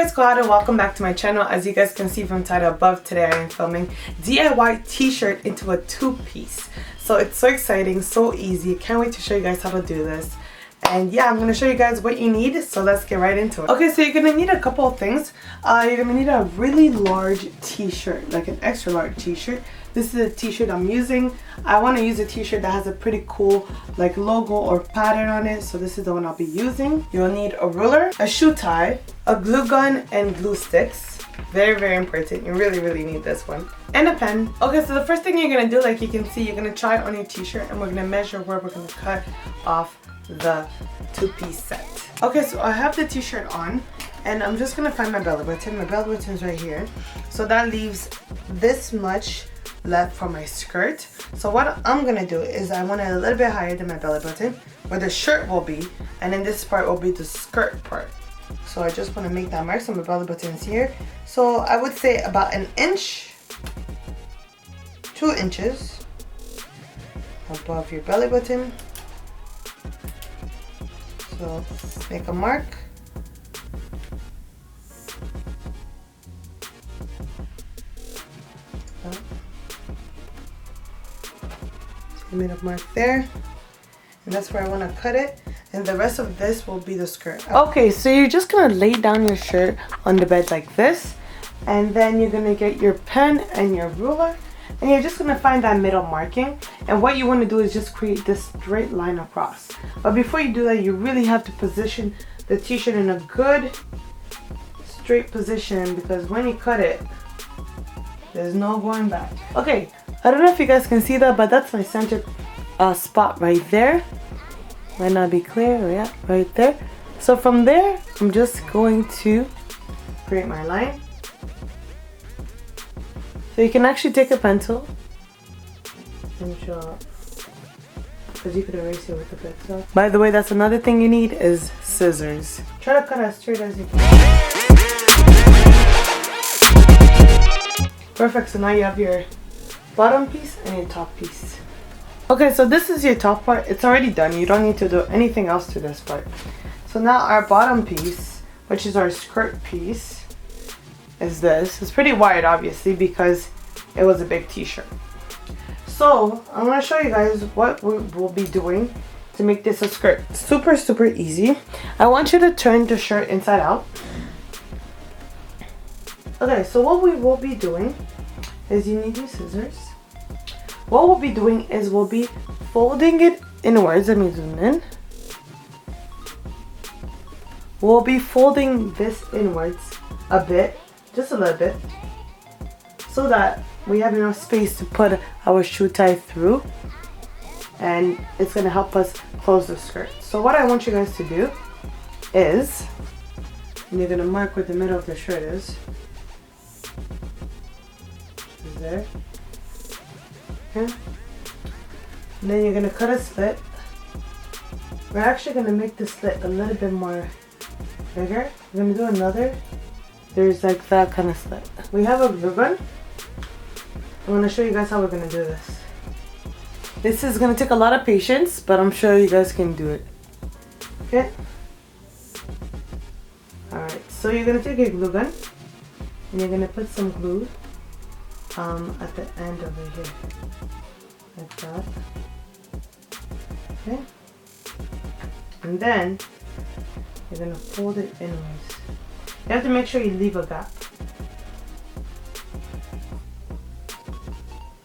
Deekaaybright squad, and welcome back to my channel. As you guys can see from the title above, today I am filming DIY t-shirt into a two-piece. So it's so exciting, so easy. Can't wait to show you guys how to do this. And yeah, I'm going to show you guys what you need, so let's get right into it. Okay, so you're going to need a couple of things. You're going to need a really large t-shirt, like an extra large t-shirt. This is a t-shirt I'm using. I want to use a t-shirt that has a pretty cool like logo or pattern on it, so this is the one I'll be using. You'll need a ruler, a shoe tie, a glue gun, and glue sticks. Very important. You really need this one. And a pen. Okay, so the first thing you're going to do, like you can see, you're going to try it on your t-shirt, and we're going to measure where we're going to cut off the two-piece set. Okay, so I have the t-shirt on, and I'm just going to find my belly button. My belly button is right here. So that leaves this much left for my skirt. So what I'm gonna do is I want it a little bit higher than my belly button, where the shirt will be, and then this part will be the skirt part. So I just want to make that mark. So my belly button is here. So I would say about an inch, 2 inches above your belly button. So make a mark. I made a mark there, and that's where I want to cut it, and the rest of this will be the skirt. Okay, so you're just gonna lay down your shirt on the bed like this, and then you're gonna get your pen and your ruler, and you're just gonna find that middle marking, and what you want to do is just create this straight line across. But before you do that, you really have to position the t-shirt in a good straight position, because when you cut it, there's no going back. Okay, I don't know if you guys can see that, but that's my center spot right there. Might not be clear. Yeah, right there. So from there, I'm just going to create my line. So you can actually take a pencil and draw up, because you could erase it with the pencil. By the way, that's another thing you need is scissors. Try to cut as straight as you can. Perfect, so now you have your bottom piece and your top piece. Okay, so this is your top part. It's already done. You don't need to do anything else to this part. So now our bottom piece, which is our skirt piece, is this. It's pretty wide, obviously, because it was a big t-shirt. So I'm going to show you guys what we will be doing to make this a skirt. Super easy. I want you to turn the shirt inside out. Okay, so what we will be doing is you need your scissors. What we'll be doing is we'll be folding it inwards. Let me zoom in. We'll be folding this inwards a bit, just a little bit, so that we have enough space to put our shoe tie through, and it's going to help us close the skirt. So what I want you guys to do is, and you're going to mark where the middle of the shirt is. There. Okay. And then you're going to cut a slit. We're actually going to make the slit a little bit more bigger. We're going to do another. There's like that kind of slit. We have a glue gun. I'm going to show you guys how we're going to do this. This is going to take a lot of patience, but I'm sure you guys can do it. Okay. Alright, so you're going to take your glue gun and you're going to put some glue at the end over here, like that. Okay, and then you're gonna fold it inwards. You have to make sure you leave a gap.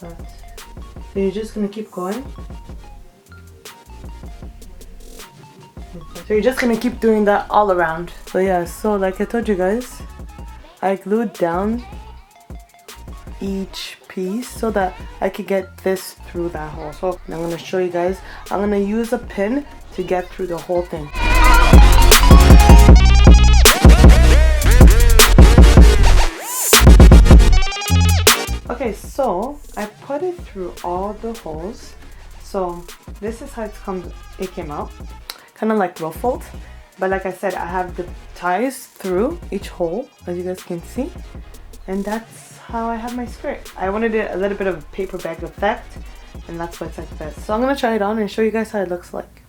So you're just gonna keep going. So you're just gonna keep doing that all around. So yeah, so like I told you guys, I glued down each piece so that I could get this through that hole. So I'm going to show you guys. I'm going to use a pin to get through the whole thing. Okay, so I put it through all the holes. So this is how it came out. Kind of like ruffled. But like I said, I have the ties through each hole, as you guys can see. And that's how I have my skirt. I wanted it a little bit of a paper bag effect, and that's why it's like this. So I'm gonna try it on and show you guys how it looks like.